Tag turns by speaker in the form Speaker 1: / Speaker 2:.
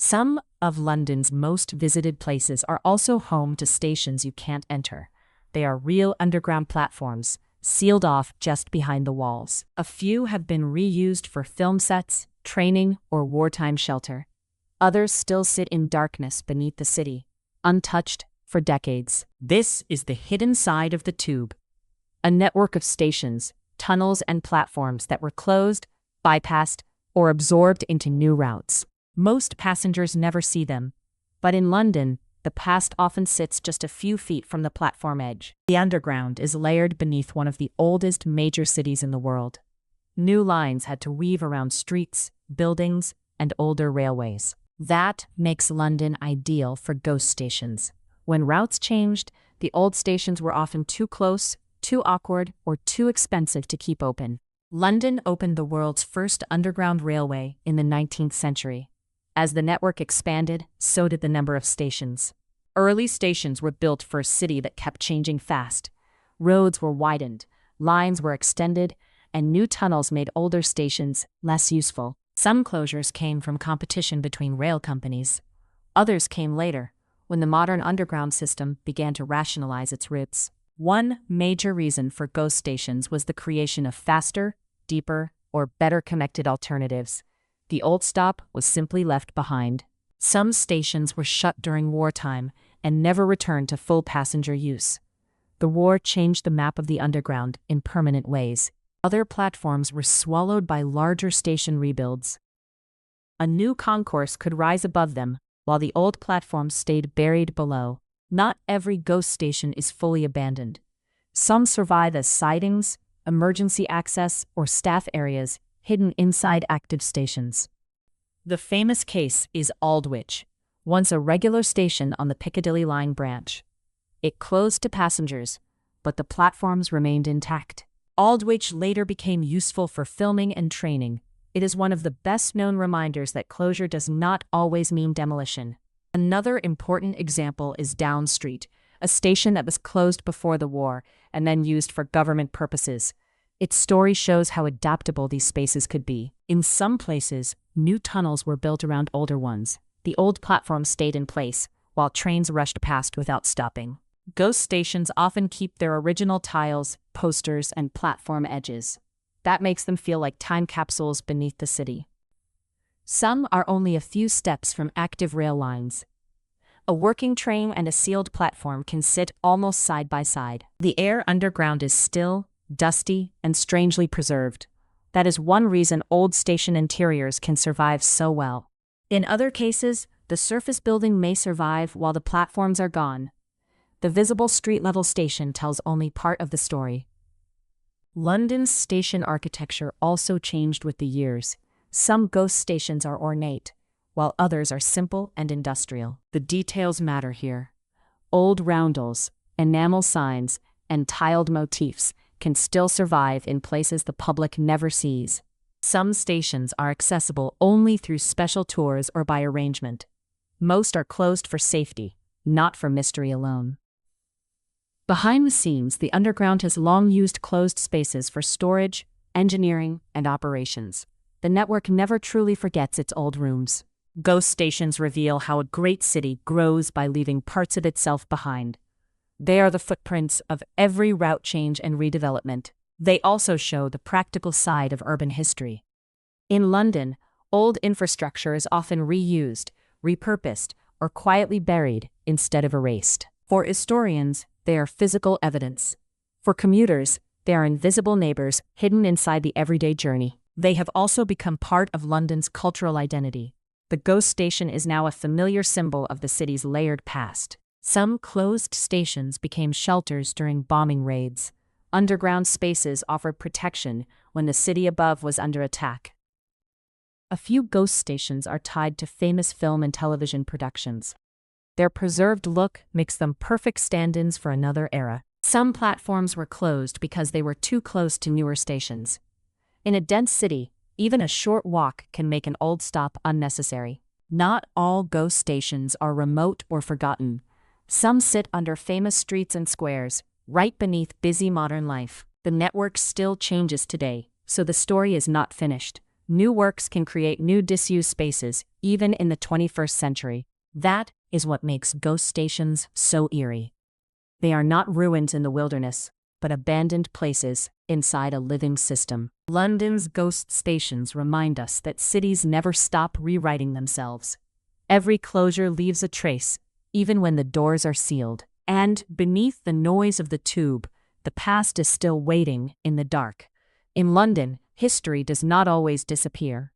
Speaker 1: Some of London's most visited places are also home to stations you can't enter. They are real underground platforms, sealed off just behind the walls. A few have been reused for film sets, training, or wartime shelter. Others still sit in darkness beneath the city, untouched for decades. This is the hidden side of the tube. A network of stations, tunnels, and platforms that were closed, bypassed, or absorbed into new routes. Most passengers never see them, but in London, the past often sits just a few feet from the platform edge. The underground is layered beneath one of the oldest major cities in the world. New lines had to weave around streets, buildings, and older railways. That makes London ideal for ghost stations. When routes changed, the old stations were often too close, too awkward, or too expensive to keep open. London opened the world's first underground railway in the 19th century. As the network expanded, so did the number of stations. Early stations were built for a city that kept changing fast. Roads were widened, lines were extended, and new tunnels made older stations less useful. Some closures came from competition between rail companies. Others came later, when the modern underground system began to rationalize its routes. One major reason for ghost stations was the creation of faster, deeper, or better connected alternatives. The old stop was simply left behind. Some stations were shut during wartime and never returned to full passenger use. The war changed the map of the underground in permanent ways. Other platforms were swallowed by larger station rebuilds. A new concourse could rise above them, while the old platforms stayed buried below. Not every ghost station is fully abandoned. Some survive as sidings, emergency access, or staff areas hidden inside active stations. The famous case is Aldwych, once a regular station on the Piccadilly Line branch. It closed to passengers, but the platforms remained intact. Aldwych later became useful for filming and training. It is one of the best-known reminders that closure does not always mean demolition. Another important example is Down Street, a station that was closed before the war and then used for government purposes. Its story shows how adaptable these spaces could be. In some places, new tunnels were built around older ones. The old platforms stayed in place, while trains rushed past without stopping. Ghost stations often keep their original tiles, posters, and platform edges. That makes them feel like time capsules beneath the city. Some are only a few steps from active rail lines. A working train and a sealed platform can sit almost side by side. The air underground is still, dusty, and strangely preserved. That is one reason old station interiors can survive so well. In other cases, the surface building may survive while the platforms are gone. The visible street-level station tells only part of the story. London's station architecture also changed with the years. Some ghost stations are ornate, while others are simple and industrial. The details matter here. Old roundels, enamel signs, and tiled motifs can still survive in places the public never sees. Some stations are accessible only through special tours or by arrangement. Most are closed for safety, not for mystery alone. Behind the scenes, the underground has long used closed spaces for storage, engineering, and operations. The network never truly forgets its old rooms. Ghost stations reveal how a great city grows by leaving parts of itself behind. They are the footprints of every route change and redevelopment. They also show the practical side of urban history. In London, old infrastructure is often reused, repurposed, or quietly buried instead of erased. For historians, they are physical evidence. For commuters, they are invisible neighbors hidden inside the everyday journey. They have also become part of London's cultural identity. The ghost station is now a familiar symbol of the city's layered past. Some closed stations became shelters during bombing raids. Underground spaces offered protection when the city above was under attack. A few ghost stations are tied to famous film and television productions. Their preserved look makes them perfect stand-ins for another era. Some platforms were closed because they were too close to newer stations. In a dense city, even a short walk can make an old stop unnecessary. Not all ghost stations are remote or forgotten. Some sit under famous streets and squares, right beneath busy modern life. The network still changes today, so the story is not finished. New works can create new disused spaces, even in the 21st century. That is what makes ghost stations so eerie. They are not ruins in the wilderness, but abandoned places inside a living system. London's ghost stations remind us that cities never stop rewriting themselves. Every closure leaves a trace, even when the doors are sealed. And beneath the noise of the tube, the past is still waiting in the dark. In London, history does not always disappear.